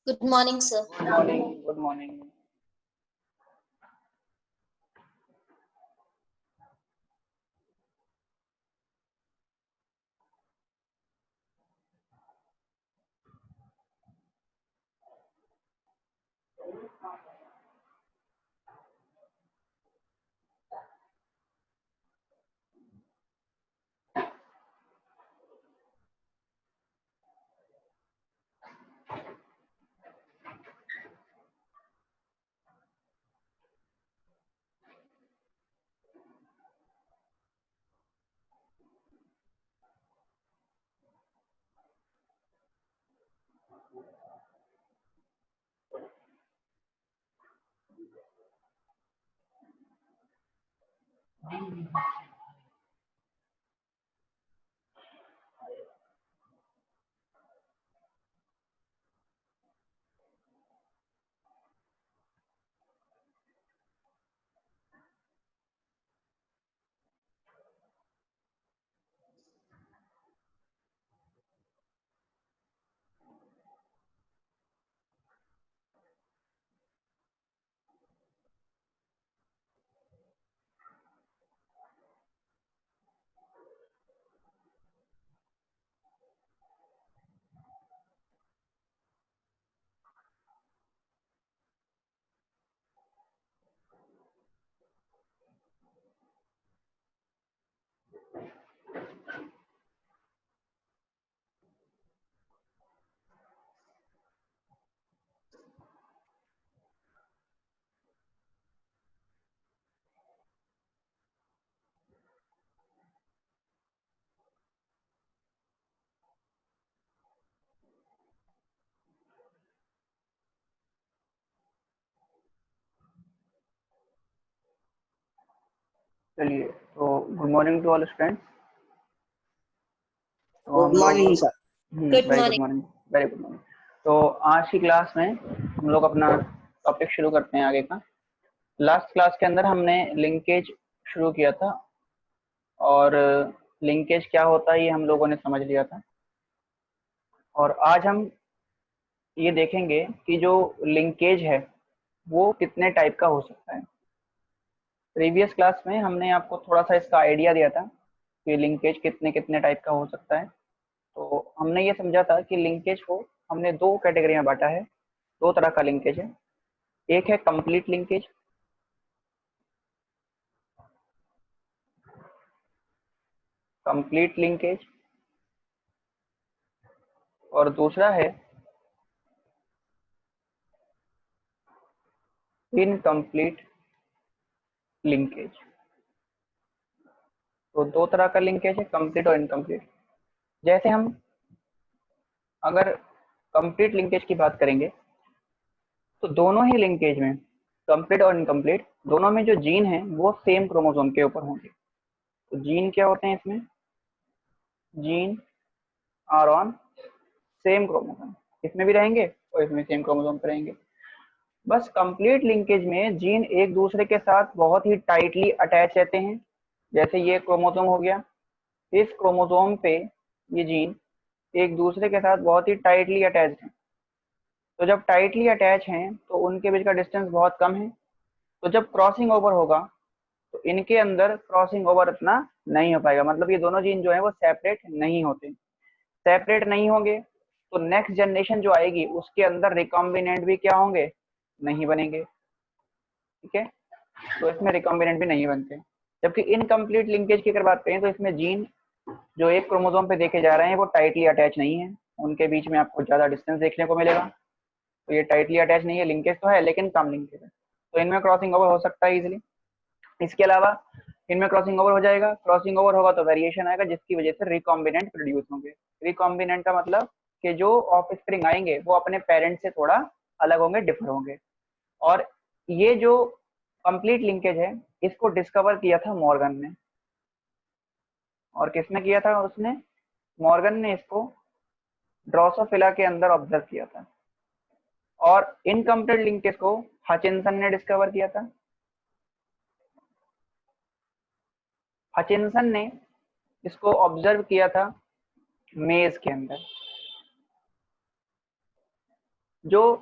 Good morning, sir. Good morning. Good morning. चलिए, तो good morning to all students. तो हम गुड लोग morning sir. Good very good morning. Morning, very good morning. तो आज की क्लास में हम लोग अपना टॉपिक शुरू करते हैं आगे का। लास्ट क्लास के अंदर हमने लिंकेज शुरू किया था और लिंकेज क्या होता है ये हम लोगों ने समझ लिया था। और आज हम ये देखेंगे कि जो लिंकेज है वो कितने टाइप का हो सकता है। प्रीवियस क्लास में हमने आपको थोड़ा सा इसका आइडिया दिया था कि लिंकेज कितने कितने टाइप का हो सकता है। तो हमने ये समझा था कि लिंकेज को हमने दो कैटेगरी में बांटा है, दो तरह का लिंकेज है। एक है कंप्लीट लिंकेज, कंप्लीट लिंकेज, और दूसरा है इनकम्प्लीट लिंकेज। तो दो तरह का लिंकेज है, कंप्लीट और इनकम्प्लीट। जैसे हम अगर कंप्लीट लिंकेज की बात करेंगे तो दोनों ही लिंकेज में, कंप्लीट और इनकम्प्लीट, दोनों में जो जीन है वो सेम क्रोमोसोम के ऊपर होंगे। तो जीन क्या होते हैं इसमें? Gene are on same chromosome, इसमें भी रहेंगे और इसमें सेम क्रोमोसोम पे रहेंगे। बस कंप्लीट लिंकेज में जीन एक दूसरे के साथ बहुत ही टाइटली अटैच रहते हैं। जैसे ये क्रोमोसोम हो गया, इस क्रोमोसोम पे ये जीन एक दूसरे के साथ बहुत ही टाइटली अटैच हैं। तो जब टाइटली अटैच हैं तो उनके बीच का डिस्टेंस बहुत कम है। तो जब क्रॉसिंग ओवर होगा तो इनके अंदर क्रॉसिंग ओवर इतना नहीं हो पाएगा, मतलब ये दोनों जीन जो है वो सेपरेट नहीं होते। सेपरेट नहीं होंगे तो नेक्स्ट जनरेशन जो आएगी उसके अंदर रिकॉम्बिनेंट भी क्या होंगे? नहीं बनेंगे। ठीक है, तो इसमें रिकॉम्बिनेंट भी नहीं बनते। जबकि इनकम्प्लीट लिंकेज की अगर बात करें तो इसमें जीन जो एक क्रोमोसोम पे देखे जा रहे हैं वो टाइटली अटैच नहीं है, उनके बीच में आपको ज्यादा डिस्टेंस देखने को मिलेगा। तो ये टाइटली अटैच नहीं है, लिंकेज तो है लेकिन कम लिंकेज है, तो इनमें क्रॉसिंग ओवर हो सकता है इजीली। इसके अलावा इनमें क्रॉसिंग ओवर हो जाएगा, क्रॉसिंग ओवर होगा तो वेरिएशन आएगा जिसकी वजह से रिकॉम्बिनेंट प्रोड्यूस होंगे। रिकॉम्बिनेंट का मतलब कि जो ऑफ स्प्रिंग आएंगे वो अपने पेरेंट से थोड़ा अलग होंगे, डिफर होंगे। और ये जो कंप्लीट लिंकेज है इसको डिस्कवर किया था मॉर्गन ने। और किसने किया था? उसने, मॉर्गन ने इसको ड्रोसोफिला के अंदर ऑब्जर्व किया था। और इनकम्प्लीट लिंकेज को हचिंसन ने डिस्कवर किया था। हचिनसन ने इसको ऑब्जर्व किया था मेज के अंदर। जो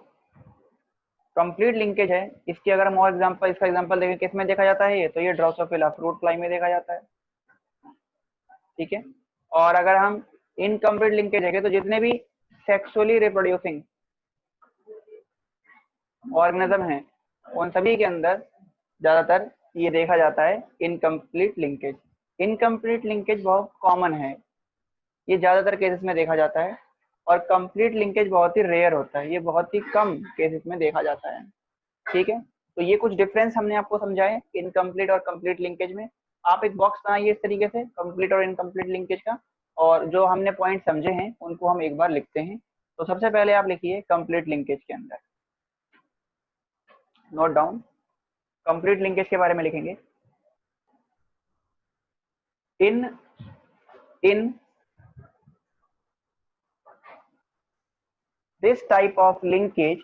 कंप्लीट लिंकेज है इसकी अगर हम और एग्जांपल, इसका एग्जांपल देखें किस में देखा जाता है, ये तो ये ड्रोसोफिला फ्रूट फ्लाई में देखा जाता है, ठीक है। और अगर हम इनकम्प्लीट लिंकेज देखें तो जितने भी सेक्सुअली रिप्रोड्यूसिंग ऑर्गेनिज्म हैं उन सभी के अंदर ज्यादातर ये देखा जाता है इनकम्प्लीट लिंकेज। इनकम्प्लीट लिंकेज बहुत कॉमन है, ये ज्यादातर केसेस में देखा जाता है, और कंप्लीट लिंकेज बहुत ही रेयर होता है, ये बहुत ही कम केसेस में देखा जाता है, ठीक है। तो ये कुछ डिफरेंस हमने आपको समझाए इनकम्प्लीट और कंप्लीट लिंकेज में। आप एक बॉक्स बनाइए इस तरीके से कंप्लीट और इनकम्प्लीट लिंकेज का, और जो हमने पॉइंट समझे हैं उनको हम एक बार लिखते हैं। तो सबसे पहले आप लिखिए कंप्लीट लिंकेज के अंदर, नोट डाउन, कंप्लीट लिंकेज के बारे में लिखेंगे, इन this type of linkage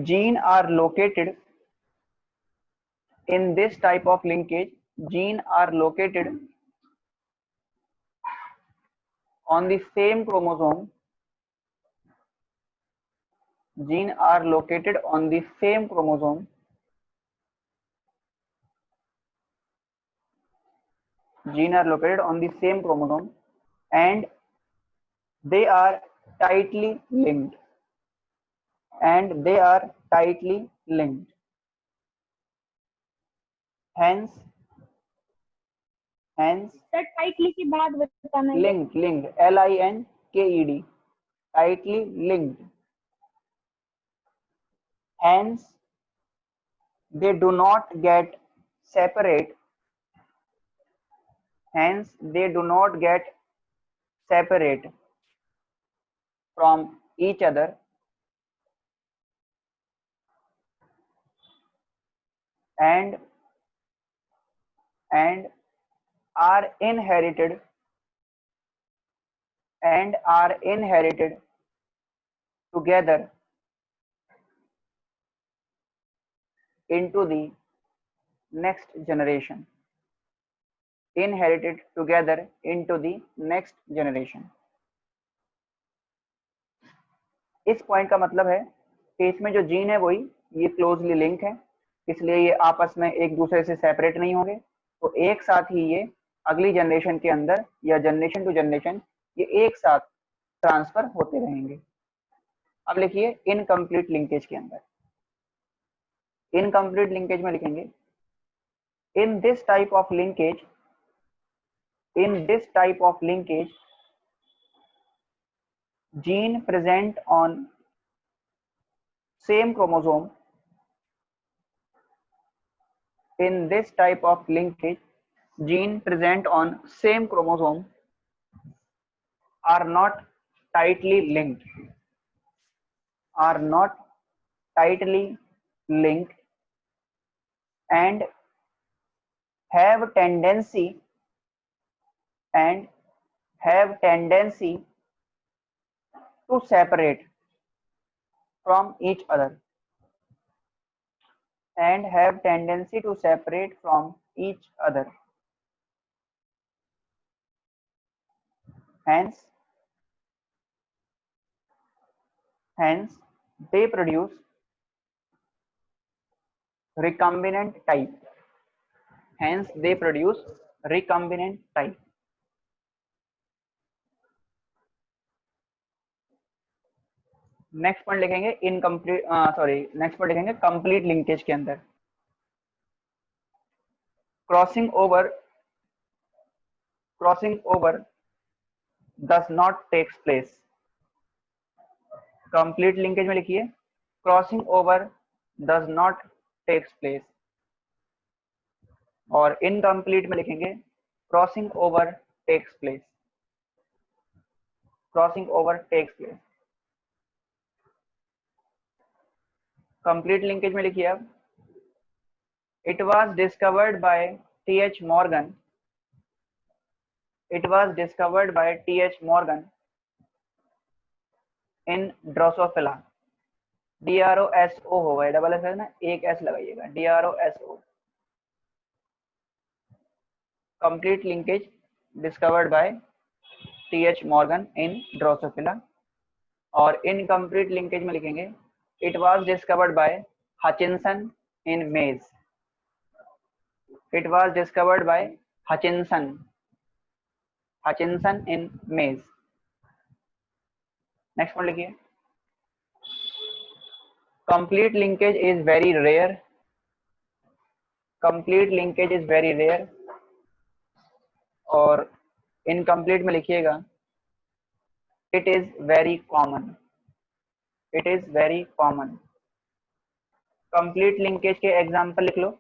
gene are located in this type of linkage gene are located on the same chromosome, gene are located on the same chromosome, gene are located on the same chromosome and they are tightly linked, and they are tightly linked, hence sir tightly की बात बताना है। linked, linked, L-I-N-K-E-D, tightly linked, hence they do not get separate, hence they do not get separate from each other and are inherited together into the next generation, inherited together into the next generation। इस point का मतलब है कि इसमें जो gene है वही ये क्लोजली लिंक है, इसलिए ये आपस में एक दूसरे से सेपरेट नहीं होंगे, तो एक साथ ही ये अगली जनरेशन के अंदर या जनरेशन टू जनरेशन ये एक साथ ट्रांसफर होते रहेंगे। अब लिखिए इनकम्प्लीट लिंकेज के अंदर, इनकम्प्लीट लिंकेज में लिखेंगे in this type of linkage, in this type of linkage gene present on same chromosome, in this type of linkage gene present on same chromosome are not tightly linked, are not tightly linked and have tendency to separate from each other, and have tendency to separate from each other, hence they produce recombinant type, hence they produce recombinant type। Next point लिखेंगे incomplete, sorry next point लिखेंगे complete linkage के अंदर, crossing over does not takes place। Complete linkage में लिखिए crossing over does not takes place, और incomplete में लिखेंगे crossing over takes place, crossing over takes place. Complete linkage में लिखिए अब it was discovered by T H. Morgan, it was discovered by T.H. Morgan in Drosophila, DROSO होगा, double S है ना, एक एस लगाइएगा, DROSO, complete linkage discovered by T H. Morgan in Drosophila, और incomplete linkage में लिखेंगे it was discovered by Hutchinson in maize. It was discovered by Hutchinson in maize. Next one लिखिए, complete linkage is very rare. Complete linkage is very rare, और incomplete में लिखिएगा it is very common. It is very common. Complete linkage के example लिख लो।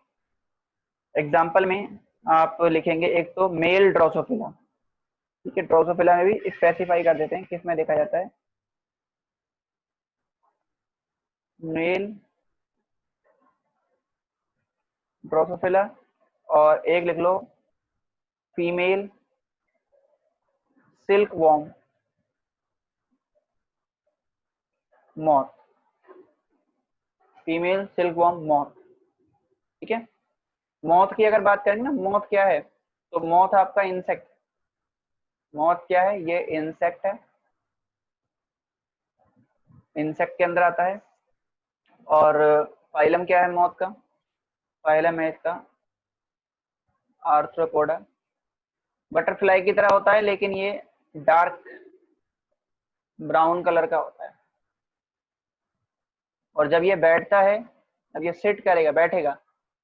Example में आप लिखेंगे एक तो मेल ड्रोसोफिला, ठीक है, ड्रोसोफिला में भी स्पेसिफाई कर देते हैं किस में देखा जाता है, मेल ड्रोसोफिला, और एक लिख लो female silk worm moth. Female silk worm moth, ठीक है। मॉथ की अगर बात करेंगे ना, मॉथ क्या है, तो मॉथ आपका इंसेक्ट। मॉथ क्या है, ये इंसेक्ट है, इंसेक्ट के अंदर आता है। और फाइलम क्या है मॉथ का, फाइलम है इसका आर्थ्रोपोडा। बटरफ्लाई की तरह होता है लेकिन ये डार्क ब्राउन कलर का होता है। और जब ये बैठता है, जब ये सिट करेगा, बैठेगा,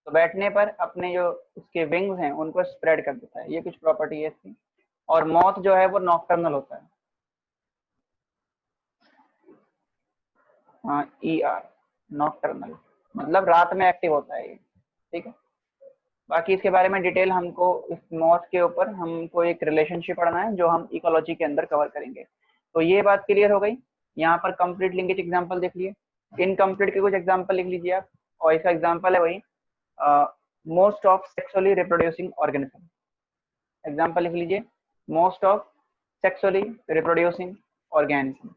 तो बैठने पर अपने जो उसके विंग्स हैं उनको स्प्रेड कर देता है। ये कुछ प्रॉपर्टी है इसकी। और मॉथ जो है वो नॉक्टर्नल होता है, हाँ ER, नॉक्टर्नल, मतलब रात में एक्टिव होता है ये, ठीक है। बाकी इसके बारे में डिटेल हमको इस मॉथ के ऊपर हमको एक रिलेशनशिप पढ़ना है जो हम इकोलॉजी के अंदर कवर करेंगे। तो ये बात क्लियर हो गई। यहाँ पर कंप्लीट लिंकेज एग्जांपल देख लिए, इनकम्प्लीट के कुछ एग्जांपल लिख लीजिए आप, और इसका एग्जांपल है वही most of sexually reproducing organism. Example लिख लीजिए, most of sexually reproducing organism.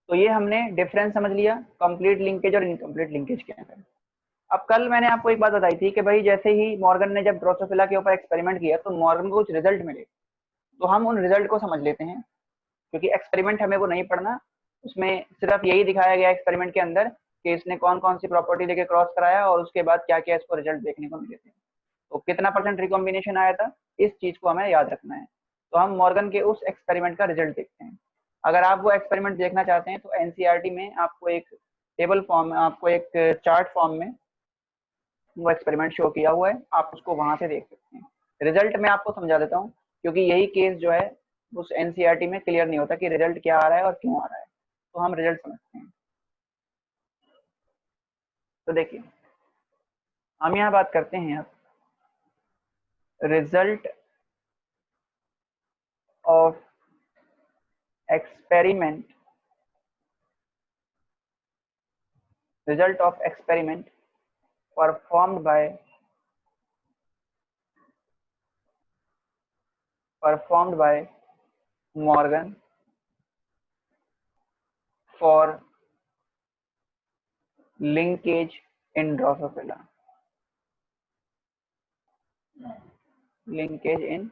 तो ये हमने डिफरेंस समझ लिया कंप्लीट लिंकेज और इनकम्प्लीट लिंकेज के अंदर। अब कल मैंने आपको एक बात बताई थी कि भाई जैसे ही मॉर्गन ने जब ड्रोसोफिला के ऊपर एक्सपेरिमेंट किया तो मॉर्गन को कुछ रिजल्ट मिले, तो हम उन रिजल्ट को समझ लेते हैं, क्योंकि एक्सपेरिमेंट हमें वो नहीं पढ़ना, उसमें सिर्फ यही दिखाया गया एक्सपेरिमेंट के अंदर कि इसने कौन कौन सी प्रॉपर्टी लेके क्रॉस कराया और उसके बाद क्या क्या इसको रिजल्ट देखने को मिले थे, तो कितना % रिकॉम्बिनेशन आया था, इस चीज को हमें याद रखना है। तो हम मॉर्गन के उस एक्सपेरिमेंट का रिजल्ट देखते हैं। अगर आप वो एक्सपेरिमेंट देखना चाहते हैं तो एनसीईआरटी में आपको एक टेबल फॉर्म में, आपको एक चार्ट फॉर्म में वो एक्सपेरिमेंट शो किया हुआ है, आप उसको वहां से देख सकते हैं। रिजल्ट मैं आपको समझा देता हूँ, क्योंकि यही केस जो है उस एनसीईआरटी में क्लियर नहीं होता कि रिजल्ट क्या आ रहा है और क्यों आ रहा है, तो हम रिजल्ट समझते हैं। तो देखिए हम यहाँ बात करते हैं अब result of experiment, result of experiment performed by Morgan for linkage in Drosophila. Linkage in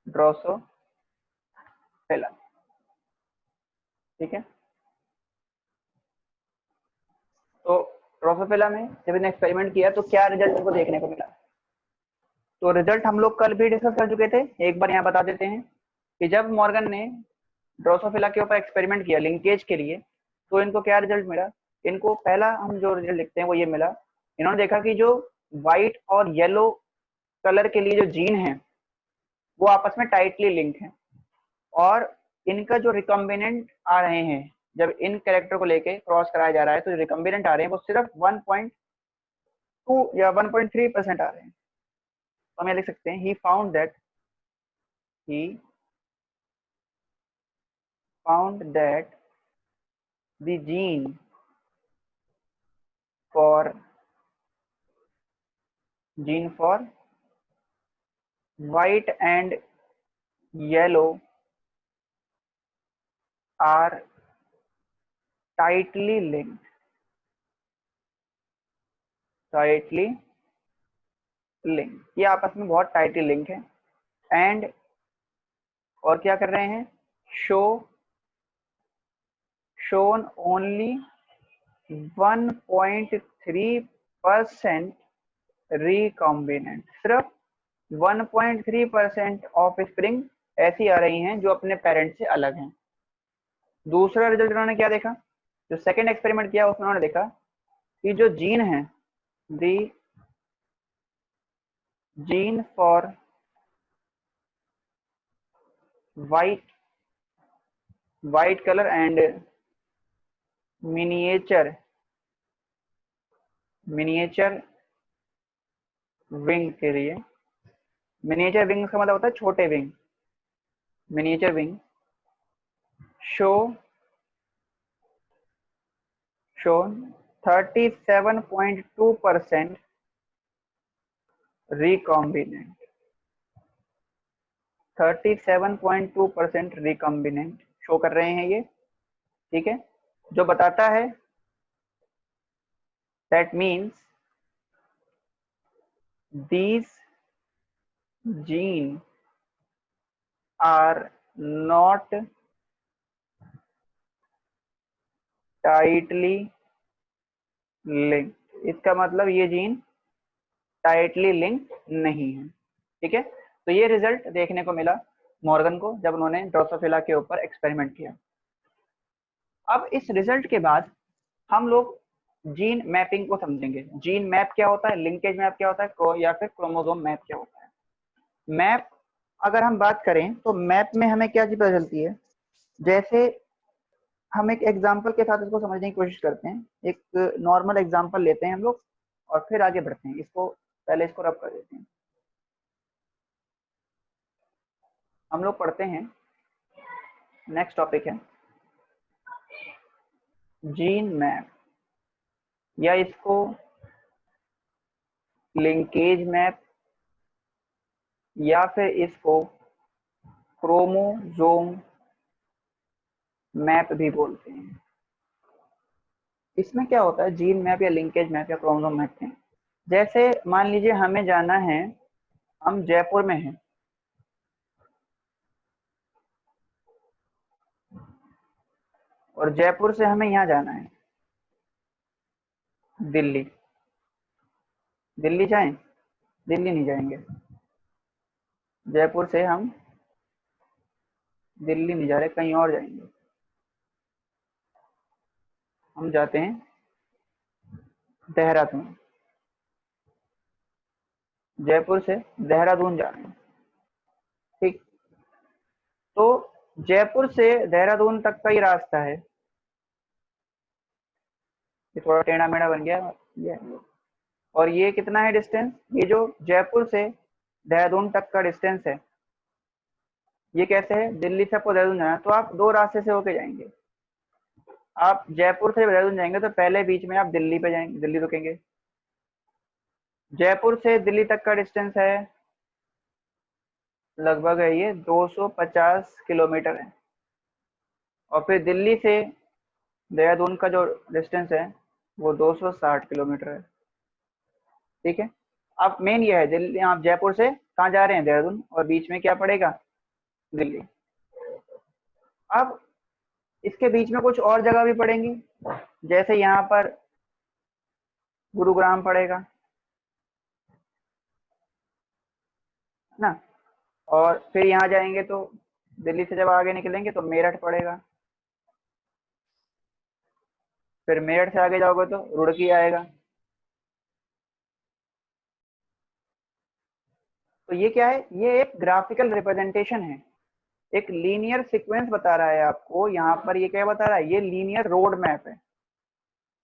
Drosophila, ठीक है। तो ड्रोसोफिला में जब इन्हें एक्सपेरिमेंट किया तो क्या रिजल्ट इनको देखने को मिला, तो रिजल्ट हम लोग कल भी डिस्कस कर चुके थे, एक बार यहाँ बता देते हैं कि जब मॉर्गन ने ड्रोसोफिला के ऊपर एक्सपेरिमेंट किया लिंकेज के लिए, तो इनको क्या रिजल्ट मिला। इनको पहला हम जो रिजल्ट लिखते हैं वो ये मिला, इन्होंने देखा कि जो व्हाइट और येलो कलर के लिए जो जीन है वो आपस में टाइटली लिंक है, और इनका जो रिकम्बिनेंट आ रहे हैं, जब इन कैरेक्टर को लेके क्रॉस कराया जा रहा है तो जो रिकम्बिनेंट आ रहे हैं वो सिर्फ 1.2 या 1.3% आ रहे हैं। तो हम ये लिख सकते हैं he found that the gene for white and yellow are tightly linked, tightly link, ये आपस में बहुत टाइटली लिंक है। एंड और क्या कर रहे हैं, शोन ओनली 1.3% रिकॉम्बिनेंट, सिर्फ 1.3% ऑफ स्प्रिंग ऐसी आ रही हैं जो अपने पेरेंट से अलग हैं। दूसरा रिजल्ट उन्होंने क्या देखा, जो सेकंड एक्सपेरिमेंट किया उसमें उन्होंने देखा कि जो जीन है, the gene for white colour and miniature wing के लिए, मिनिएचर विंग का मतलब होता है छोटे wing, miniature wing shown 37.2% recombinant, 37.2% recombinant show कर रहे हैं ये, ठीक है, जो बताता है that means these genes are not tightly linked, इसका मतलब ये जीन टाइटली लिंक नहीं है, ठीक है। तो ये रिजल्ट देखने को मिला मॉर्गन को जब उन्होंने ड्रोसोफिला के ऊपर एक्सपेरिमेंट किया। अब इस रिजल्ट के बाद हम लोग जीन मैपिंग को समझेंगे। जीन मैप क्या होता है, लिंकेज मैप क्या होता है, या फिर क्रोमोसोम मैप क्या होता है। मैप अगर हम बात करें तो मैप में हमें क्या चीज पता चलती है, जैसे हम एक एग्जांपल के साथ इसको समझने की कोशिश करते हैं। एक नॉर्मल एग्जांपल लेते हैं हम लोग और फिर आगे बढ़ते हैं। इसको पहले इसको रब कर देते हैं। हम लोग पढ़ते हैं, नेक्स्ट टॉपिक है जीन मैप, या इसको लिंकेज मैप या फिर इसको क्रोमोसोम मैप भी बोलते हैं। इसमें क्या होता है, जीन मैप या लिंकेज मैप या क्रोमोसोम मैप में, जैसे मान लीजिए हमें जाना है, हम जयपुर में हैं, और जयपुर से हमें यहाँ जाना है दिल्ली। दिल्ली जाएं? दिल्ली नहीं जाएंगे, जयपुर से हम दिल्ली नहीं जा रहे, कहीं और जाएंगे। हम जाते हैं देहरादून, जयपुर से देहरादून जा रहे हैं, ठीक। तो जयपुर से देहरादून तक का ही रास्ता है, ये थोड़ा टेढ़ा मेढ़ा बन गया ये। और ये कितना है डिस्टेंस, ये जो जयपुर से देहरादून तक का डिस्टेंस है, ये कैसे है, दिल्ली से आपको देहरादून जाना है तो आप दो रास्ते से होके जाएंगे। आप जयपुर से देहरादून जाएंगे तो पहले बीच में आप दिल्ली पे जाएंगे, दिल्ली रुकेंगे। जयपुर से दिल्ली तक का डिस्टेंस है लगभग है ये 250 किलोमीटर है, और फिर दिल्ली से देहरादून का जो डिस्टेंस है वो 260 किलोमीटर है, ठीक है। अब मेन ये है, दिल्ली, आप जयपुर से कहाँ जा रहे हैं, देहरादून, और बीच में क्या पड़ेगा, दिल्ली। अब इसके बीच में कुछ और जगह भी पड़ेंगी, जैसे यहाँ पर गुरुग्राम पड़ेगा ना, और फिर यहाँ जाएंगे तो दिल्ली से जब आगे निकलेंगे तो मेरठ पड़ेगा, फिर मेरठ से आगे जाओगे तो रुड़की आएगा। तो ये क्या है, ये एक ग्राफिकल रिप्रेजेंटेशन है, एक लीनियर सीक्वेंस बता रहा है आपको। यहाँ पर ये क्या बता रहा है, ये लीनियर रोड मैप है,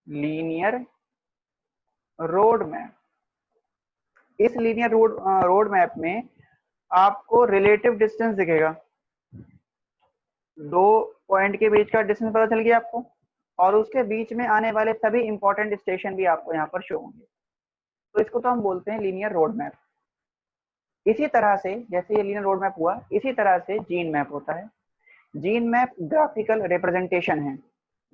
लीनियर रोड मैप। इस लीनियर रोड मैप में आपको रिलेटिव डिस्टेंस दिखेगा, दो पॉइंट के बीच का डिस्टेंस पता चल गया आपको, और उसके बीच में आने वाले सभी इंपॉर्टेंट स्टेशन भी आपको यहाँ पर शो होंगे। तो इसको तो हम बोलते हैं लीनियर रोड मैप। इसी तरह से जैसे ये लीनियर रोड मैप हुआ, इसी तरह से जीन मैप होता है। जीन मैप ग्राफिकल रिप्रेजेंटेशन है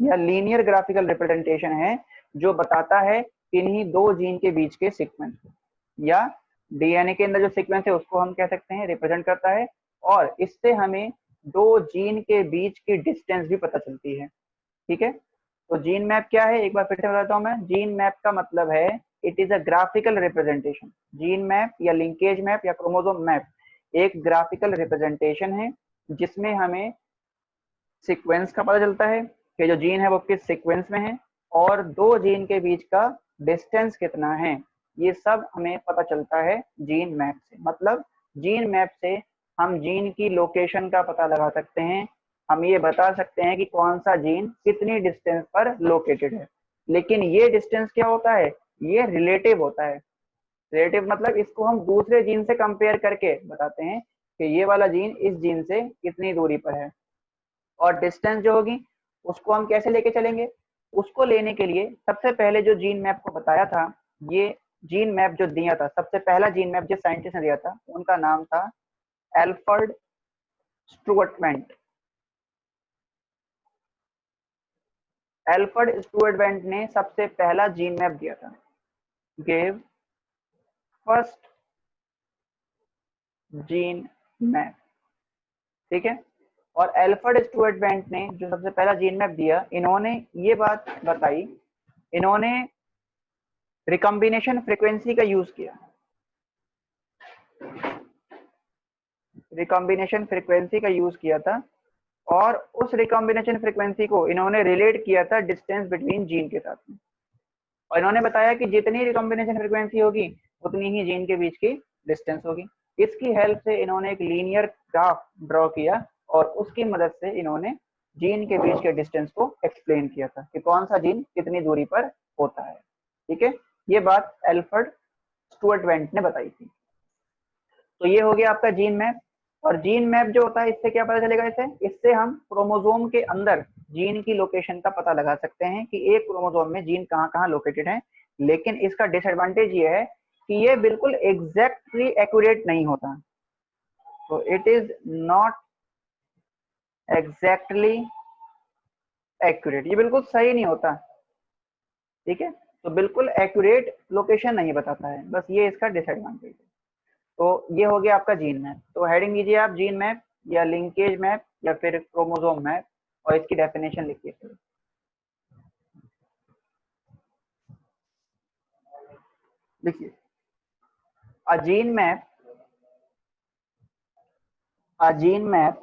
या लीनियर ग्राफिकल रिप्रेजेंटेशन है, जो बताता है किन्हीं दो जीन के बीच के सीक्वेंस को, या डीएनए के अंदर जो सीक्वेंस है उसको हम कह सकते हैं रिप्रेजेंट करता है, और इससे हमें दो जीन के बीच की डिस्टेंस भी पता चलती है। ठीक है, तो जीन मैप क्या है, एक बार फिर से बताता हूँ मैं। जीन मैप का मतलब है it is a graphical representation. Gene map या लिंकेज मैप या क्रोमोसोम मैप एक ग्राफिकल रिप्रेजेंटेशन है जिसमें हमें सीक्वेंस का पता चलता है कि जो जीन है वो किस सीक्वेंस में है, और दो जीन के बीच का डिस्टेंस कितना है, ये सब हमें पता चलता है जीन मैप से। मतलब जीन मैप से हम जीन की लोकेशन का पता लगा सकते हैं, हम ये बता सकते हैं कि कौन सा जीन कितनी डिस्टेंस पर लोकेटेड है। लेकिन ये डिस्टेंस क्या होता है, ये रिलेटिव होता है। रिलेटिव मतलब इसको हम दूसरे जीन से कंपेयर करके बताते हैं कि ये वाला जीन इस जीन से कितनी दूरी पर है। और डिस्टेंस जो होगी उसको हम कैसे लेके चलेंगे, उसको लेने के लिए सबसे पहले जो जीन मैप को बताया था, ये जीन मैप जो दिया था, सबसे पहला जीन मैप जिस साइंटिस्ट ने दिया था उनका नाम था एल्फ्रेड स्टुअर्ट-वेंट। एल्फ्रेड स्टुअर्ट-वेंट ने सबसे पहला जीन मैप दिया था, गेव फर्स्ट जीन मैप। ठीक है, और एल्फ्रेड स्टुअर्ट-वेंट ने जो सबसे पहला जीन मैप दिया, इन्होंने ये बात बताई, इन्होंने रिकॉम्बिनेशन फ्रीक्वेंसी का यूज किया। रिकॉम्बिनेशन फ्रीक्वेंसी का यूज किया था, और उस रिकॉम्बिनेशन फ्रीक्वेंसी को इन्होंने रिलेट किया था डिस्टेंस बिटवीन जीन के साथ में। और इन्होंने बताया कि जितनी रिकॉम्बिनेशन फ्रीक्वेंसी होगी उतनी ही जीन के बीच की डिस्टेंस होगी। इसकी हेल्प से इन्होंने एक लीनियर ग्राफ ड्रॉ किया, और उसकी मदद से इन्होंने जीन के बीच के डिस्टेंस को एक्सप्लेन किया था कि कौन सा जीन कितनी दूरी पर होता है। ठीक है, ये बात एल्फ्रेड स्टुअर्ट-वेंट ने बताई थी। तो ये हो गया आपका जीन मैप। और जीन मैप जो होता है इससे क्या पता चलेगा, इससे हम क्रोमोसोम के अंदर जीन की लोकेशन का पता लगा सकते हैं कि एक क्रोमोसोम में जीन कहाँ कहाँ लोकेटेड है। लेकिन इसका डिसएडवांटेज ये है कि ये बिल्कुल एग्जैक्टली एक्यूरेट नहीं होता। तो it is not exactly accurate, ये बिल्कुल सही नहीं होता। ठीक है, तो बिल्कुल एक्यूरेट लोकेशन नहीं बताता है, बस ये इसका डिसएडवांटेज है। तो ये हो गया आपका जीन मैप। तो हेडिंग लीजिए आप जीन मैप या लिंकेज मैप या फिर क्रोमोसोम मैप, और इसकी डेफिनेशन लिखिए। देखिए, a gene map, a gene map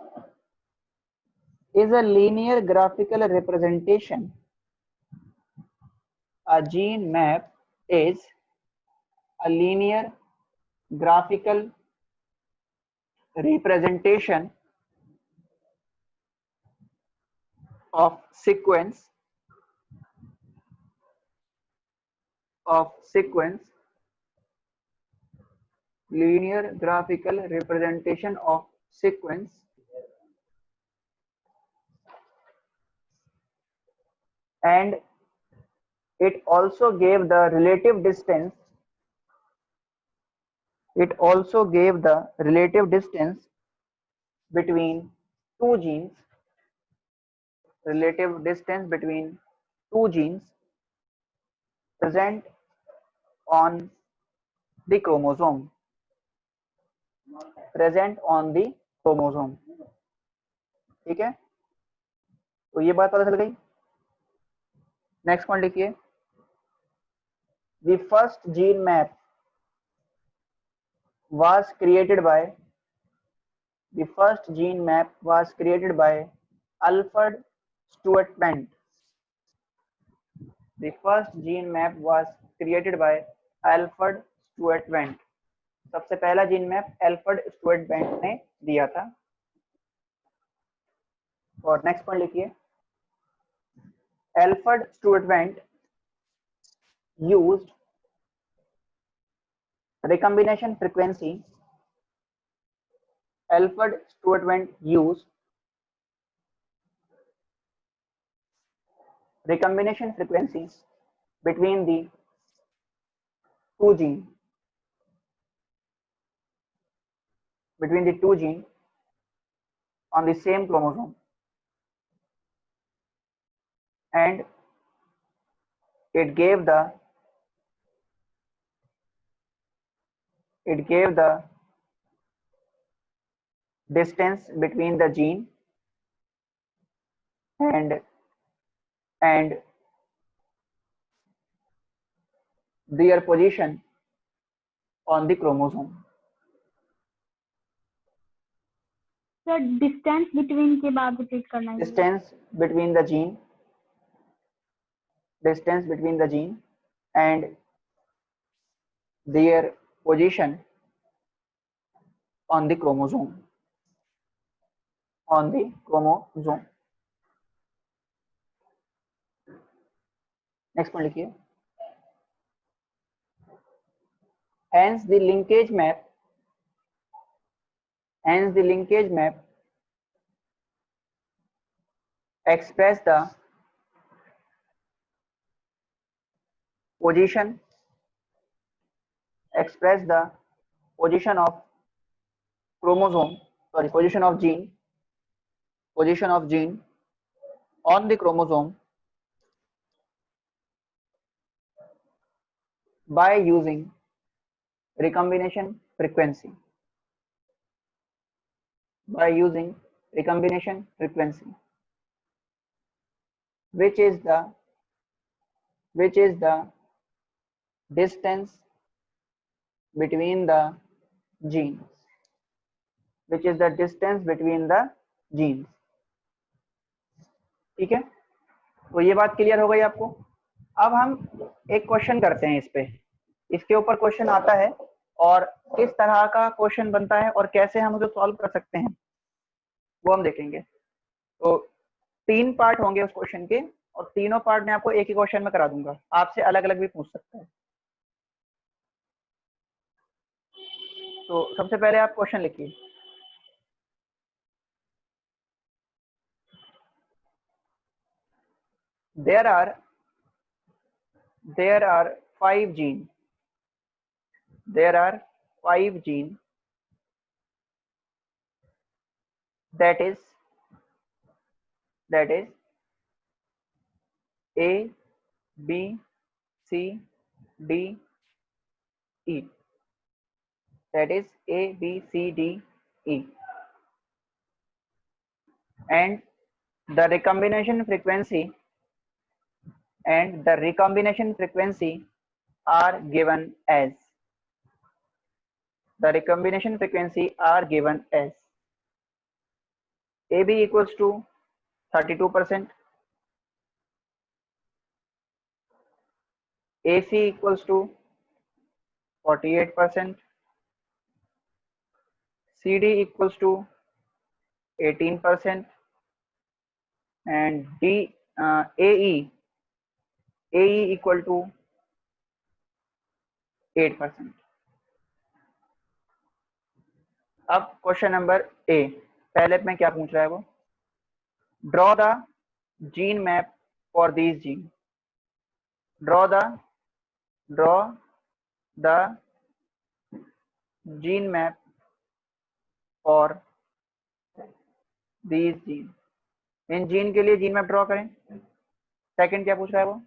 is a linear graphical representation. A gene map is a linear graphical representation of sequence linear graphical representation of sequence and it also gave the relative distance between two genes, relative distance between two genes present on the chromosome, ठीक है, तो ये बात पता चल गई। Next point लिखिए, the first gene map was created by Alfred Stewart-Bent. The first gene map was created by Alfred Stewart-Bent. सबसे पहला जीन मैप एल्फ्रेड स्टुअर्ट-बेंट ने दिया था। और नेक्स्ट पॉइंट लिखिए, Alfred Stuart-bent used recombination frequency. Alfred Stewart-Bent used recombination frequency between the two genes on the same chromosome, and it gave the it gave the distance between the gene and their position on the chromosome. Sir distance between के बाद repeat करना है। Distance between the gene and their position on the chromosome. Next one लिखिए. Hence the linkage map express the position of gene on the chromosome by using recombination frequency, which is the distance between the genes. ठीक है, तो ये बात clear हो गई आपको। अब हम एक क्वेश्चन करते हैं इस पे, इसके ऊपर क्वेश्चन आता है और किस तरह का क्वेश्चन बनता है और कैसे हम उसे सॉल्व कर सकते हैं वो हम देखेंगे। तो 3 पार्ट होंगे उस क्वेश्चन के और तीनों पार्ट मैं आपको एक ही क्वेश्चन में करा दूंगा, आपसे अलग अलग भी पूछ सकता है। तो सबसे पहले आप क्वेश्चन लिखिए। There are 5 genes. That is A, B, C, D, E. And the recombination frequency are given as AB equals to 32%, AC equals to 48%, CD equals to 18%, and AE equal to 8%. अब question number A, पहले में क्या पूछ रहा है वो, draw the gene map for these gene. Draw the gene map for these gene. इन gene के लिए जीन मैप ड्रॉ करें। सेकंड क्या पूछ रहा है वो,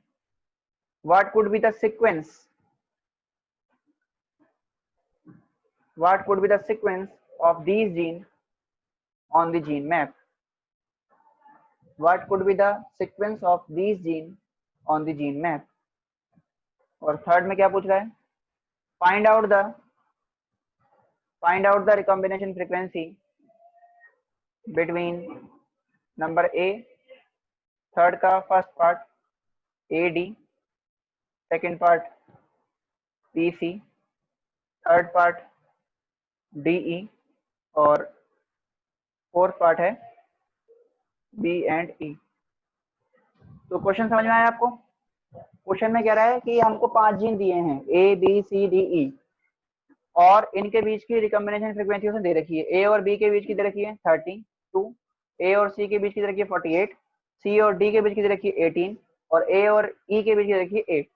what could be the sequence of these genes on the gene map? और थर्ड में क्या पूछ रहा है, find out the recombination frequency between number A, third का first part AD, second part PC, third part DE और fourth part है B and E। तो क्वेश्चन समझ में आया आपको? क्वेश्चन में कह रहा है कि हमको 5 जीन दिए हैं A, B, C, D, E और इनके बीच की रिकॉम्बिनेशन फ्रीक्वेंसी उसने दे रखी है। A और B के बीच की दे रखी है 32, A और C के बीच की दे रखी है 48, C और D के बीच की दे रखी है 18 और A और E के बीच की दे रखी है 8।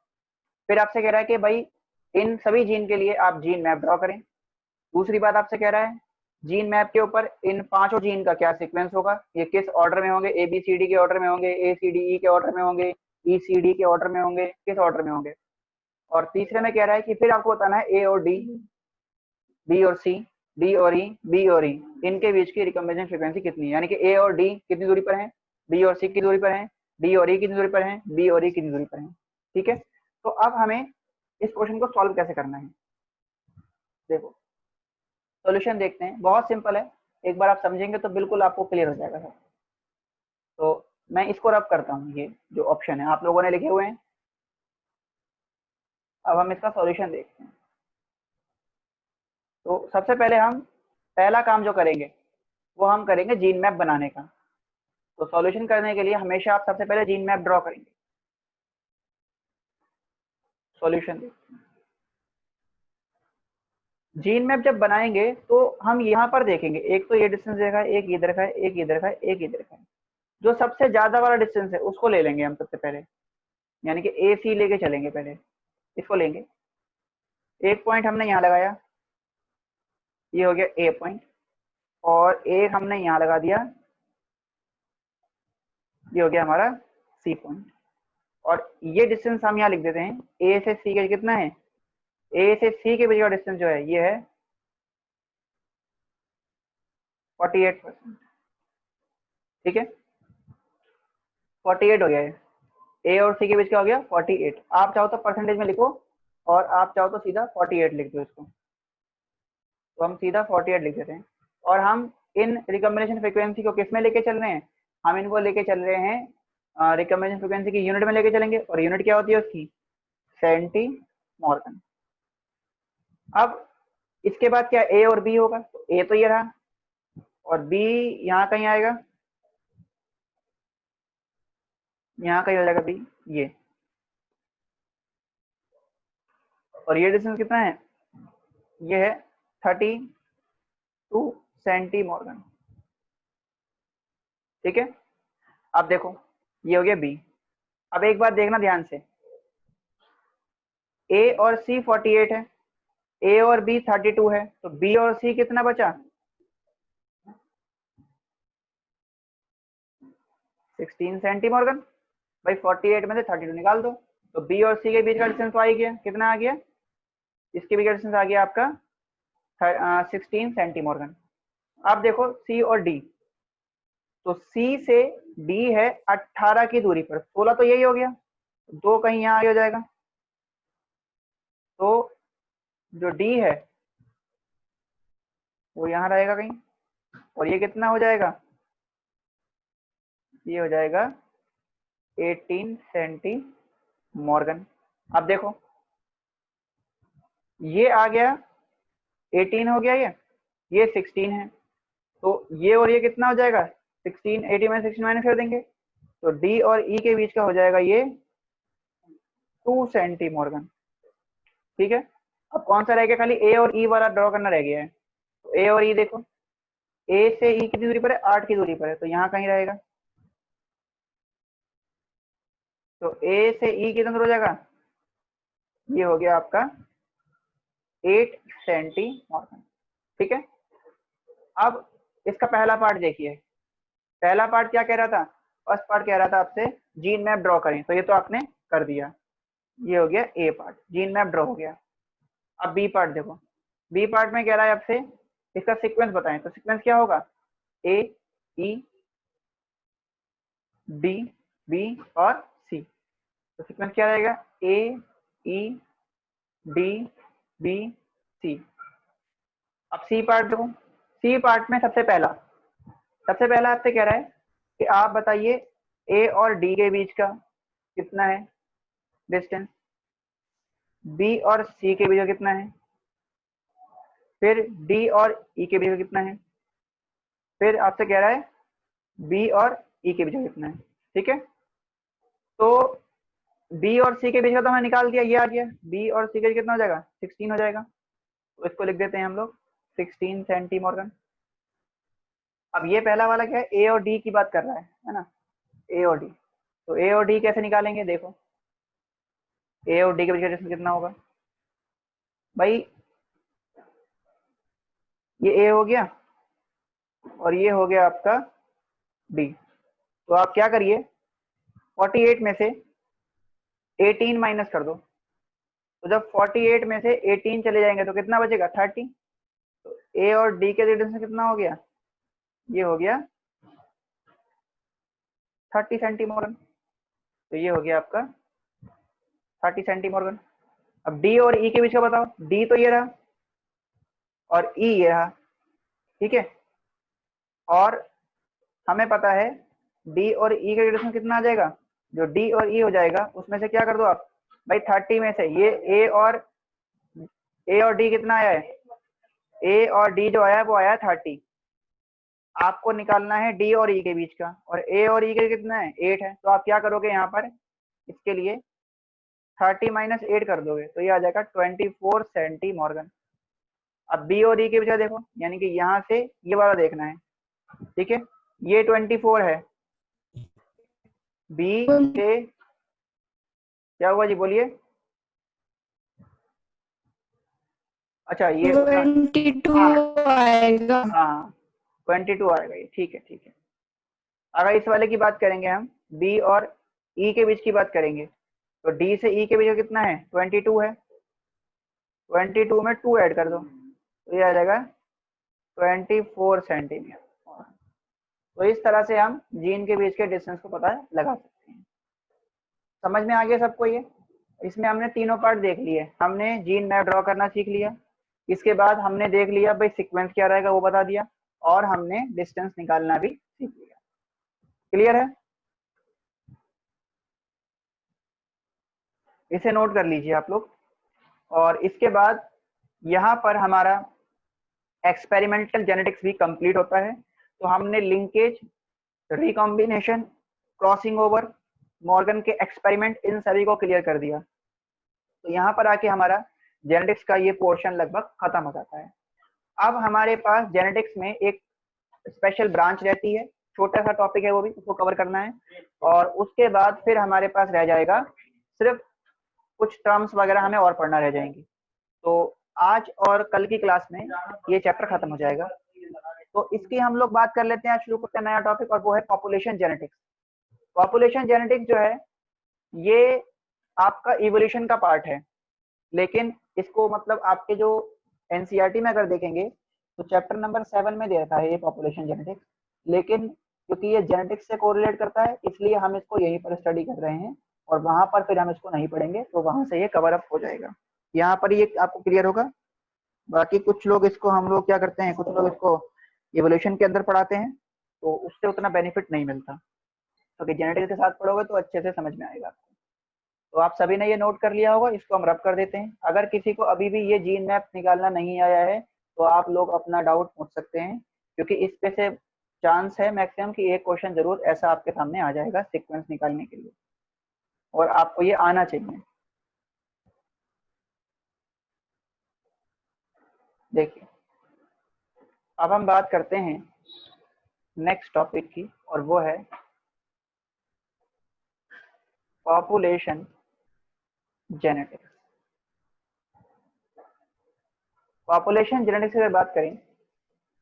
फिर आपसे कह रहा है कि भाई इन सभी जीन के लिए आप जीन मैप ड्रॉ करें। दूसरी बात आपसे कह रहा है जीन मैप के ऊपर इन 5 जीन का क्या सीक्वेंस होगा, ये किस ऑर्डर में होंगे, ABCD के ऑर्डर में होंगे, ACDE के ऑर्डर में होंगे, ECD के ऑर्डर में होंगे, किस ऑर्डर में होंगे। और तीसरे में कह रहा है कि फिर आपको बताना है A और D बी और सी, डी और ई, बी और ई, इनके बीच की रिकॉम्बिनेशन फ्रीक्वेंसी कितनी है, यानी कि ए और डी कितनी दूरी पर है, बी और सी कितनी दूरी पर है, डी और ई कितनी दूरी पर है, बी और ई कितनी दूरी पर है। ठीक है, तो अब हमें इस क्वेश्चन को सॉल्व कैसे करना है, देखो सॉल्यूशन देखते हैं, बहुत सिंपल है, एक बार आप समझेंगे तो बिल्कुल आपको क्लियर हो जाएगा सर। तो मैं इसको रब करता हूँ, ये जो ऑप्शन है आप लोगों ने लिखे हुए हैं, अब हम इसका सॉल्यूशन देखते हैं। तो सबसे पहले हम पहला काम जो करेंगे वो हम करेंगे जीन मैप बनाने का। तो सॉल्यूशन करने के लिए हमेशा आप सबसे पहले जीन मैप ड्रॉ करेंगे। सॉल्यूशन देखते हैं, जीन मैप जब बनाएंगे तो हम यहाँ पर देखेंगे, एक तो ये डिस्टेंस देखा है, एक इधर का है, एक इधर का है, एक इधर का है, जो सबसे ज्यादा वाला डिस्टेंस है उसको ले लेंगे हम सबसे पहले, यानी कि ए सी लेके चलेंगे, पहले इसको लेंगे। एक पॉइंट हमने यहाँ लगाया, ये हो गया ए पॉइंट, और एक हमने यहाँ लगा दिया, ये हो गया हमारा सी पॉइंट, और ये डिस्टेंस हम यहाँ लिख देते हैं, ए से सी का कितना है, ए से सी के बीच का डिस्टेंस जो है ये है 48%। ठीक है, 48 हो गया है, ए और सी के बीच का हो गया 48। आप चाहो तो परसेंटेज में लिखो और आप चाहो तो सीधा 48 लिख दो इसको, तो हम सीधा 48 लिख देते हैं। और हम इन रिकॉम्बिनेशन फ्रीक्वेंसी को किस में लेके चल रहे हैं, हम इनको लेके चल रहे हैं रिकॉम्बिनेशन फ्रीक्वेंसी की यूनिट में लेके चलेंगे, और यूनिट क्या होती है उसकी, सेंटी मॉर्गन। अब इसके बाद क्या ए और बी होगा, तो ए तो ये रहा और बी यहाँ कहीं आएगा, यहाँ कहीं हो जाएगा बी, ये, और ये डिस्टेंस कितना है, ये है 32 सेंटी मॉर्गन। ठीक है, अब देखो ये हो गया बी। अब एक बात देखना ध्यान से, ए और सी 48 है, ए और बी 32 है, तो बी और सी कितना बचा, 16 सेंटी मॉर्गन। भाई 48 में से 32 निकाल दो, तो बी और सी के बीच का डिस्टेंस तो आ ही गया, कितना आ गया, इसके बीच का डिस्टेंस आ गया आपका 16 सेंटी मॉर्गन। अब देखो सी और डी, तो सी से डी है 18 की दूरी पर, 16 तो यही हो गया, दो कहीं यहाँ आगे हो जाएगा, तो जो डी है वो यहाँ रहेगा कहीं, और ये कितना हो जाएगा, ये हो जाएगा 18 सेंटी मॉर्गन। अब देखो ये आ गया 18 हो गया, ये 16 है, तो ये और ये कितना हो जाएगा, 16, 18 में 16 माइनस कर देंगे, तो डी और ई के बीच का हो जाएगा ये 2 सेंटी मॉर्गन। ठीक है, अब कौन सा रह गया, खाली ए और ई वाला ड्रॉ करना रह गया है, तो ए और ई देखो, ए से ई कितनी दूरी पर है, 8 की दूरी पर है, तो यहाँ कहीं रहेगा, तो ए से ई कितना दूर हो जाएगा, ये हो गया आपका 8 सेंटी मॉर्गन। ठीक है, अब इसका पहला पार्ट देखिए, पहला पार्ट क्या कह रहा था, फर्स्ट पार्ट कह रहा था आपसे जीन मैप ड्रॉ करें, तो ये तो आपने कर दिया, ये हो गया ए पार्ट, जीन मैप ड्रॉ हो गया। अब बी पार्ट देखो, बी पार्ट में कह रहा है आपसे इसका सीक्वेंस बताएं, तो सीक्वेंस क्या होगा, ए ई डी बी और सी, तो सीक्वेंस क्या रहेगा, ए ई डी बी सी। अब सी पार्ट देखो, सी पार्ट में सबसे पहला आपसे कह रहा है कि आप बताइए ए और डी के बीच का कितना है डिस्टेंस, बी और सी के बीच का कितना है, फिर डी और ई के बीच का कितना है, फिर आपसे कह रहा है बी और ई के बीच का कितना है। ठीक है, तो बी और सी के बीच का तो हमने निकाल दिया, ये आ गया, बी और सी के बीच कितना हो जाएगा, 16 हो जाएगा, तो इसको लिख देते हैं हम लोग 16 सेंटी मॉर्गन। अब ये पहला वाला क्या है, ए और डी की बात कर रहा है ना, ए और डी, तो ए और डी कैसे निकालेंगे, देखो ए और डी के बीच का डिस्टेंस कितना होगा, भाई ये ए हो गया और ये हो गया आपका डी, तो आप क्या करिए 48 में से 18 माइनस कर दो, तो जब 48 में से 18 चले जाएंगे तो कितना बचेगा, 30, तो ए और डी के डिस्टेंस कितना हो गया, ये हो गया 30 सेंटीमॉर्गन। तो ये हो गया आपका 30 सेंटीमॉर्गन। अब डी और ई के बीच का बताओ, डी तो ये रहा और ई ये रहा, ठीक है। और हमें पता है डी और ई का डिस्टेंस कितना आ जाएगा, जो डी और ई हो जाएगा उसमें से क्या कर दो आप भाई 30 में से ये ए और डी कितना आया है, ए और डी जो आया है वो आया है 30। आपको निकालना है डी और ई के बीच का, और ए और ई के कितना है 8 है। तो आप क्या करोगे यहाँ पर इसके लिए 30 माइनस 8 कर दोगे तो ये आ जाएगा 24 सेंटीमॉर्गन। अब बी और ई के बीच देखो, यानी कि यहाँ से ये वाला देखना है, ठीक है। ये 24 है, बी से क्या हुआ जी, बोलिए। अच्छा ये 22 आएगा। हाँ 22 आएगा ये, ठीक है ठीक है। अगर इस वाले की बात करेंगे हम, बी और ई के बीच की बात करेंगे, तो डी से ई के बीच कितना है 22 है, 22 में 2 ऐड कर दो तो ये आ जाएगा 24 सेंटीमीटर। तो इस तरह से हम जीन के बीच के डिस्टेंस को पता लगा सकते हैं। समझ में आ गया सबको ये। इसमें हमने तीनों पार्ट देख लिए, हमने जीन मैप ड्रॉ करना सीख लिया, इसके बाद हमने देख लिया भाई सीक्वेंस क्या रहेगा वो बता दिया, और हमने डिस्टेंस निकालना भी सीख लिया। क्लियर है, इसे नोट कर लीजिए आप लोग। और इसके बाद यहाँ पर हमारा एक्सपेरिमेंटल जेनेटिक्स भी कंप्लीट होता है। तो हमने linkage, recombination, crossing over, Morgan के एक्सपेरिमेंट, इन सभी को क्लियर कर दिया। तो यहाँ पर आके हमारा जेनेटिक्स का ये पोर्शन लगभग खत्म हो जाता है। अब हमारे पास जेनेटिक्स में एक स्पेशल ब्रांच रहती है, छोटा सा टॉपिक है वो भी, उसको कवर करना है। और उसके बाद फिर हमारे पास रह जाएगा सिर्फ कुछ टर्म्स वगैरह हमें और पढ़ना रह जाएंगी। तो आज और कल की क्लास में ये चैप्टर खत्म हो जाएगा। तो इसकी हम लोग बात कर लेते हैं, शुरू करते हैं नया टॉपिक, और वो है पॉपुलेशन जेनेटिक्स। पॉपुलेशन जेनेटिक्स जो है ये आपका इवोल्यूशन का पार्ट है, लेकिन इसको मतलब आपके जो एनसीईआरटी में अगर देखेंगे तो चैप्टर नंबर 7 में दे रखा है ये पॉपुलेशन जेनेटिक्स, लेकिन क्योंकि ये जेनेटिक्स से कोरिलेट करता है इसलिए हम इसको यहीं पर स्टडी कर रहे हैं, और वहां पर फिर हम इसको नहीं पढ़ेंगे, तो वहां से ये कवर अप हो जाएगा। यहाँ पर ये आपको क्लियर होगा। बाकी कुछ लोग इसको, हम लोग क्या करते हैं, कुछ लोग इसको इवोल्यूशन के अंदर पढ़ाते हैं, तो उससे उतना बेनिफिट नहीं मिलता। तो जेनेटिक्स के साथ पढ़ोगे तो अच्छे से समझ में आएगा आपको। तो आप सभी ने ये नोट कर लिया होगा, इसको हम रब कर देते हैं। अगर किसी को अभी भी ये जीन मैप निकालना नहीं आया है तो आप लोग अपना डाउट पूछ सकते हैं, क्योंकि इस पे से चांस है मैक्सिमम कि एक क्वेश्चन जरूर ऐसा आपके सामने आ जाएगा सीक्वेंस निकालने के लिए, और आपको ये आना चाहिए। देखिए अब हम बात करते हैं नेक्स्ट टॉपिक की, और वो है पॉपुलेशन जेनेटिक्स। पॉपुलेशन जेनेटिक्स की अगर बात करें,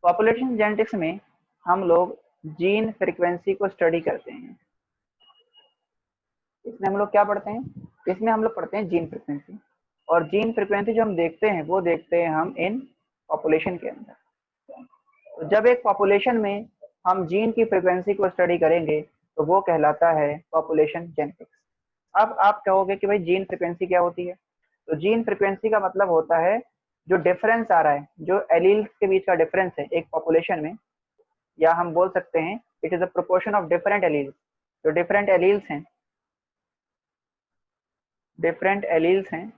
पॉपुलेशन जेनेटिक्स में हम लोग जीन फ्रीक्वेंसी को स्टडी करते हैं। इसमें हम लोग क्या पढ़ते हैं, इसमें हम लोग पढ़ते हैं जीन फ्रीक्वेंसी, और जीन फ्रीक्वेंसी जो हम देखते हैं वो देखते हैं हम इन पॉपुलेशन के अंदर। तो जब एक पॉपुलेशन में हम जीन की फ्रीक्वेंसी को स्टडी करेंगे तो वो कहलाता है पॉपुलेशन जेनेटिक्स। अब आप कहोगे कि भाई जीन फ्रीक्वेंसी क्या होती है, तो जीन फ्रीक्वेंसी का मतलब होता है जो डिफरेंस आ रहा है, जो एलील्स के बीच का डिफरेंस है एक पॉपुलेशन में, या हम बोल सकते हैं it is a proportion of different alleles. जो डिफरेंट एलील्स हैं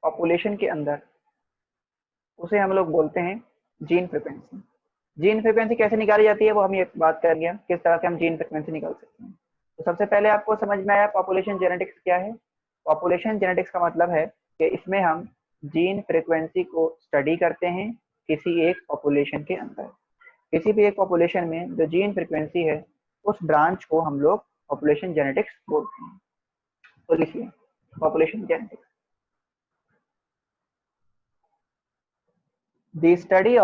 पॉपुलेशन के अंदर, उसे हम लोग बोलते हैं जीन फ्रीक्वेंसी। जीन फ्रीक्वेंसी कैसे निकाली जाती है वो हम ये बात करेंगे, किस तरह से हम जीन फ्रीक्वेंसी निकाल सकते हैं। तो सबसे पहले आपको समझ में आया पॉपुलेशन जेनेटिक्स क्या है। पॉपुलेशन जेनेटिक्स का मतलब है कि इसमें हम जीन फ्रीक्वेंसी को स्टडी करते हैं किसी एक पॉपुलेशन के अंदर। किसी भी एक पॉपुलेशन में जो जीन फ्रीक्वेंसी है उस ब्रांच को हम लोग पॉपुलेशन जेनेटिक्स बोलते हैं। तो लिखिए population genetics, the study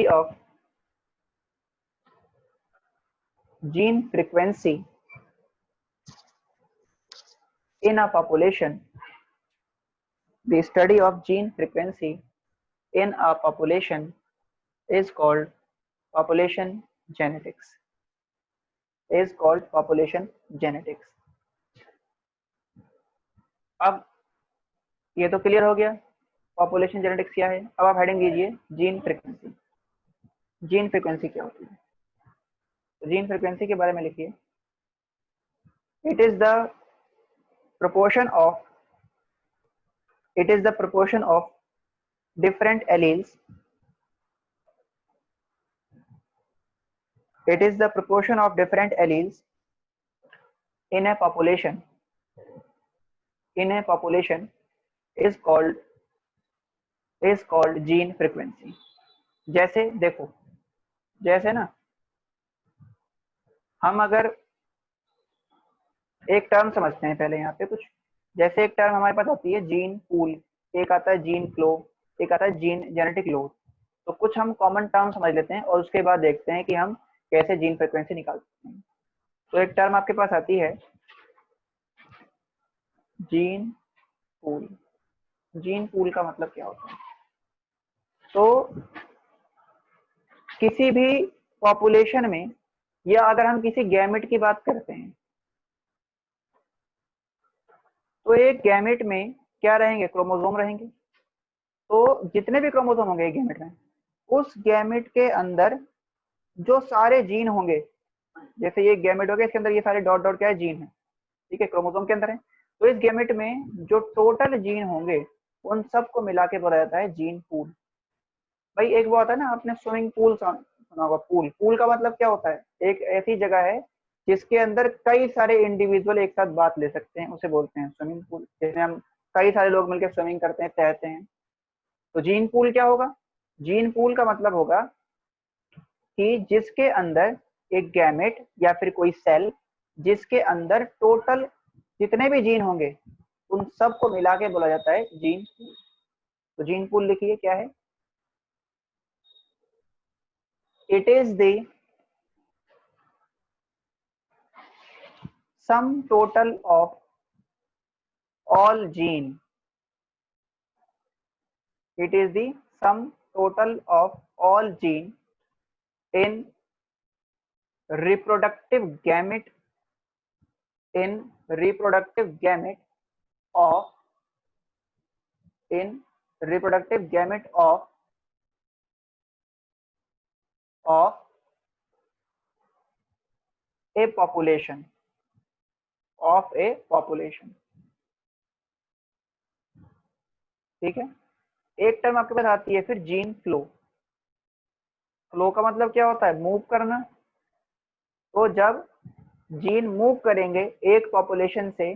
of gene frequency in a population, the study of gene frequency in a population is called population genetics. Is called population genetics. अब ये तो क्लियर हो गया पॉपुलेशन जेनेटिक्स क्या है। अब आप हेडिंग दीजिए जीन फ्रीक्वेंसी। जीन फ्रीक्वेंसी क्या होती है? जीन फ्रीक्वेंसी के बारे में लिखिए, it is the proportion of different alleles. It is the proportion of different alleles in a population. In a population is called gene frequency. जैसे देखो, जैसे ना हम अगर एक टर्म समझते हैं पहले यहाँ पे कुछ, जैसे एक टर्म हमारे पास आती है जीन पूल, एक आता है जीन फ्लो, एक आता है जीन जेनेटिक लोड। तो कुछ हम कॉमन टर्म समझ लेते हैं और उसके बाद देखते हैं कि हम कैसे जीन फ्रीक्वेंसी निकाल सकते हैं। तो एक टर्म आपके पास आती है जीन पूल। जीन पूल का मतलब क्या होता है? तो किसी भी पॉपुलेशन में, या अगर हम किसी गैमेट की बात करते हैं, तो एक गैमेट में क्या रहेंगे? क्रोमोसोम रहेंगे। तो जितने भी क्रोमोसोम होंगे एक गैमेट में, उस गैमेट के अंदर जो सारे जीन होंगे, जैसे ये गैमेट हो गया, इसके अंदर ये सारे डॉट डॉट क्या है? जीन है, ठीक है, क्रोमोसोम के अंदर है। तो इस गैमेट में जो टोटल जीन होंगे उन सबको मिला के बोला जाता है जीन पूल। भाई एक वो आता है ना, आपने स्विमिंग पूल सुना होगा। पूल, पूल का मतलब क्या होता है? एक ऐसी जगह है जिसके अंदर कई सारे इंडिविजुअल एक साथ बात ले सकते हैं, उसे बोलते हैं स्विमिंग पूल, जिसमें हम कई सारे लोग मिलकर स्विमिंग करते हैं, तैरते हैं। तो जीन पूल क्या होगा? जीन पूल का मतलब होगा कि जिसके अंदर एक गैमेट या फिर कोई सेल, जिसके अंदर टोटल जितने भी जीन होंगे उन सबको मिला के बोला जाता है जीन पूल। तो जीन पूल लिखिए क्या है? It is the sum total of all gene. It is the sum total of all gene in reproductive gamete, in reproductive gamete of in reproductive gamete of a population, of a population। ठीक है। एक term आपके पास आती है फिर gene flow. Flow का मतलब क्या होता है? मूव करना। तो जब जीन मूव करेंगे एक पॉपुलेशन से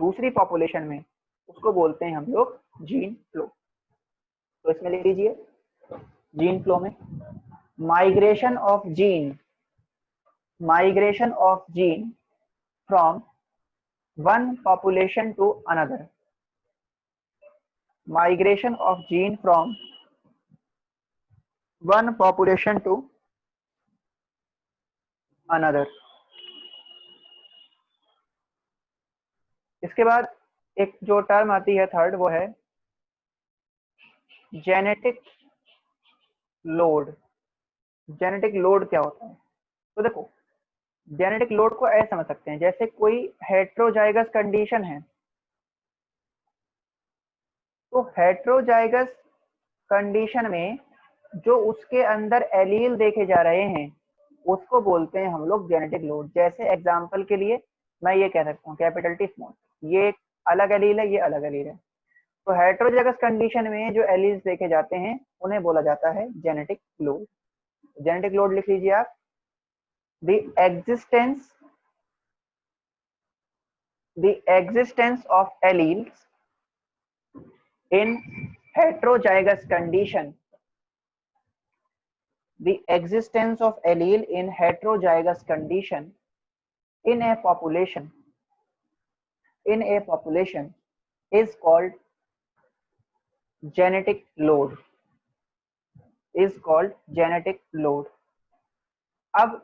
दूसरी पॉपुलेशन में, उसको बोलते हैं हम लोग जीन फ्लो। तो इसमें लिख लीजिए जीन फ्लो में migration of gene, migration of gene from one population to another, migration of gene from one population to another. इसके बाद एक जो टर्म आती है थर्ड, वो है जेनेटिक लोड। जेनेटिक लोड क्या होता है? तो देखो, जेनेटिक लोड को ऐसे समझ सकते हैं, जैसे कोई हेट्रोजाइगस कंडीशन है, तो हेट्रोजाइगस कंडीशन में जो उसके अंदर एलील देखे जा रहे हैं उसको बोलते हैं हम लोग जेनेटिक लोड। जैसे एग्जांपल के लिए मैं ये कह सकता हूँ कैपिटल टी स्मॉल, ये अलग एलील है, ये अलग एलील है। तो हेट्रोजाइगस कंडीशन में जो एलील्स देखे जाते हैं उन्हें बोला जाता है जेनेटिक लोड। जेनेटिक लोड लिख लीजिए आप, the existence of alleles in heterozygous condition, the existence of allele in heterozygous condition in a population is called genetic load, is called genetic load। अब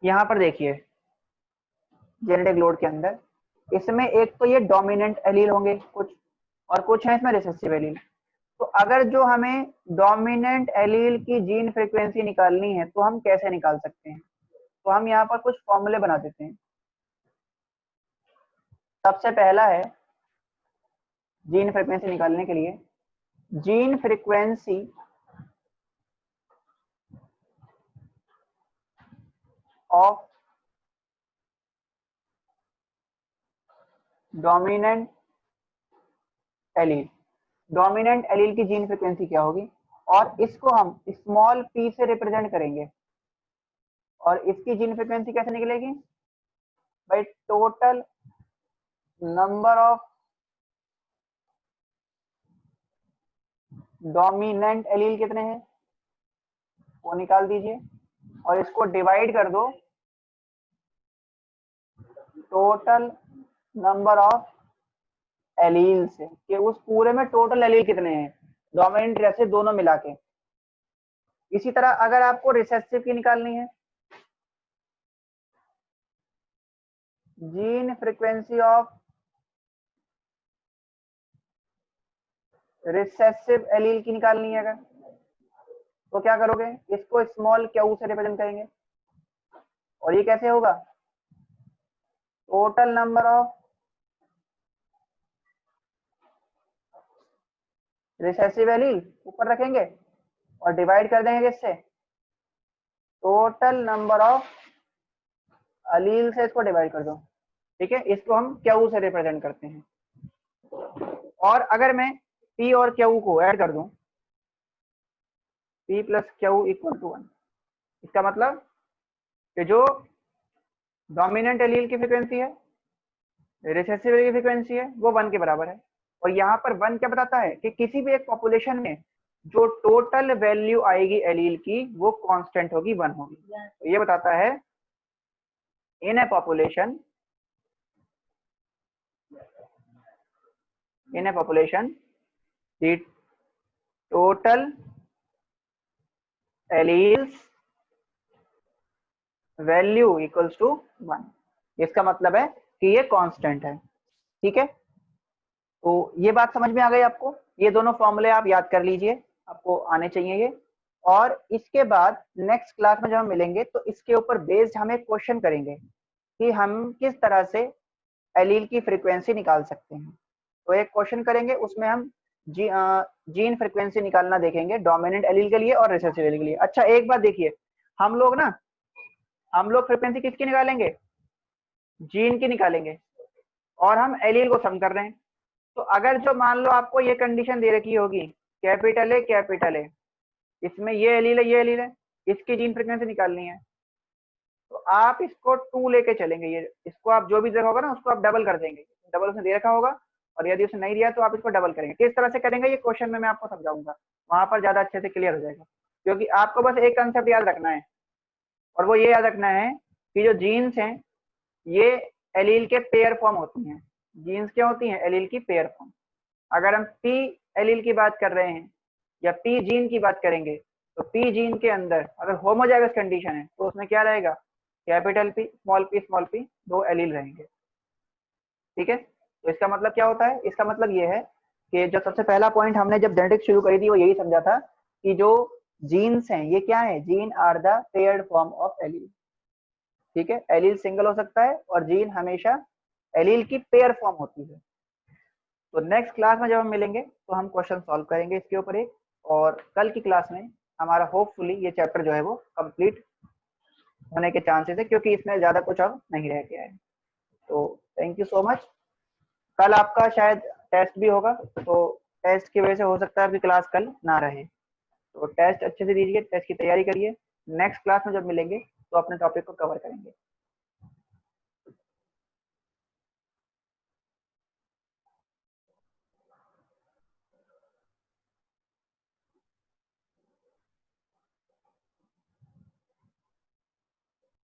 यहां पर देखिए जेनेटिक लोड के अंदर, इसमें एक तो ये डोमिनेंट एलील होंगे कुछ, और कुछ है इसमें रिसेसिव एलील। तो अगर जो हमें डोमिनेंट एलील की जीन फ्रीक्वेंसी निकालनी है तो हम कैसे निकाल सकते हैं? तो हम यहाँ पर कुछ फॉर्मूले बना देते हैं। सबसे पहला है जीन फ्रीक्वेंसी निकालने के लिए, gene frequency of dominant allele. Dominant allele की जीन फ्रीक्वेंसी क्या होगी, और इसको हम स्मॉल p से रिप्रेजेंट करेंगे। और इसकी जीन फ्रीक्वेंसी कैसे निकलेगी? By total number of dominant allele कितने हैं वो निकाल दीजिए, और इसको डिवाइड कर दो टोटल नंबर ऑफ एलील से, कि उस पूरे में टोटल एलील कितने हैं, डोमिनेंट रिसेसिव दोनों मिला के। इसी तरह अगर आपको रिसेसिव की निकालनी है, gene frequency of recessive allele की निकालनी है अगर, तो क्या करोगे, इसको स्मॉल क्यू से रिप्रेजेंट करेंगे। और ये कैसे होगा, total number of recessive allele ऊपर रखेंगे और डिवाइड कर देंगे किससे, टोटल नंबर ऑफ एलील से इसको डिवाइड कर दो। ठीक है, इसको हम क्यू से रिप्रेजेंट करते हैं। और अगर मैं p और q को ऐड कर दूं, p plus q equal to 1, इसका मतलब कि जो डोमिनेंट एलील की फ्रीक्वेंसी है, रिसेसिव एलील की फ्रीक्वेंसी है, वो 1 के बराबर है। और यहाँ पर 1 क्या बताता है कि किसी भी एक पॉपुलेशन में जो टोटल वैल्यू आएगी एलील की वो कांस्टेंट होगी, 1 होगी। तो ये बताता है in a population the total alleles value equals to 1। इसका मतलब है कि ये कांस्टेंट है। ठीक है, तो ये बात समझ में आ गई आपको? ये दोनों फॉर्मूले आप याद कर लीजिए, आपको आने चाहिए ये। और इसके बाद नेक्स्ट क्लास में जब हम मिलेंगे तो इसके ऊपर बेस्ड हम एक क्वेश्चन करेंगे कि हम किस तरह से एलील की फ्रीक्वेंसी निकाल सकते हैं। तो एक क्वेश्चन करेंगे, उसमें हम जीन फ्रीक्वेंसी निकालना देखेंगे डोमिनेंट एलील के लिए और रिसेसिव एलील के लिए। अच्छा एक बात देखिए, हम लोग फ्रीक्वेंसी किसकी निकालेंगे, जीन की निकालेंगे, और हम एलील को सम कर रहे हैं। तो अगर जो मान लो आपको ये कंडीशन दे रखी होगी कैपिटल ए, इसमें ये एलील है, ये एलील है, इसकी जीन फ्रीक्वेंसी निकालनी है, तो आप इसको 2 लेके चलेंगे। ये इसको आप जो भी देखा होगा ना उसको आप डबल कर देंगे, डबल उसने दे रखा होगा, और यदि उसने नहीं दिया तो आप इसको डबल करेंगे। किस तरह से करेंगे ये क्वेश्चन में मैं आपको समझाऊंगा, वहां पर ज्यादा अच्छे से क्लियर हो जाएगा। क्योंकि आपको बस एक कंसेप्ट याद रखना है, और वो ये याद रखना है कि जो जीन्स हैं ये एलील के पेयर फॉर्म होती हैं। जीन्स क्या होती हैं, एलील की पेयर फॉर्म। अगर हम पी एलील की बात कर रहे हैं या पी जीन की बात करेंगे, तो पी जीन के अंदर अगर होमोजाइगस कंडीशन है तो उसमें क्या रहेगा, capital P small P, 2 allele रहेंगे। ठीक है, तो इसका मतलब क्या होता है, इसका मतलब ये है कि जो सबसे पहला पॉइंट हमने जब जेनेटिक्स शुरू करी थी वो यही समझा था कि जो जीन्स हैं ये क्या है, gene are the paired form of allele. ठीक है, एलील सिंगल हो सकता है और जीन हमेशा एलील की पेयर फॉर्म होती है। तो नेक्स्ट क्लास में जब हम मिलेंगे तो हम क्वेश्चन सॉल्व करेंगे इसके ऊपर एक, और कल की क्लास में हमारा होपफुली ये चैप्टर जो है वो कंप्लीट होने के चांसेस है, क्योंकि इसमें ज्यादा कुछ अब नहीं रह गया है। तो थैंक यू सो मच। कल आपका शायद टेस्ट भी होगा, तो टेस्ट की वजह से हो सकता है आपकी क्लास कल ना रहे, तो टेस्ट अच्छे से दीजिए, टेस्ट की तैयारी करिए। नेक्स्ट क्लास में जब मिलेंगे तो अपने टॉपिक को कवर करेंगे।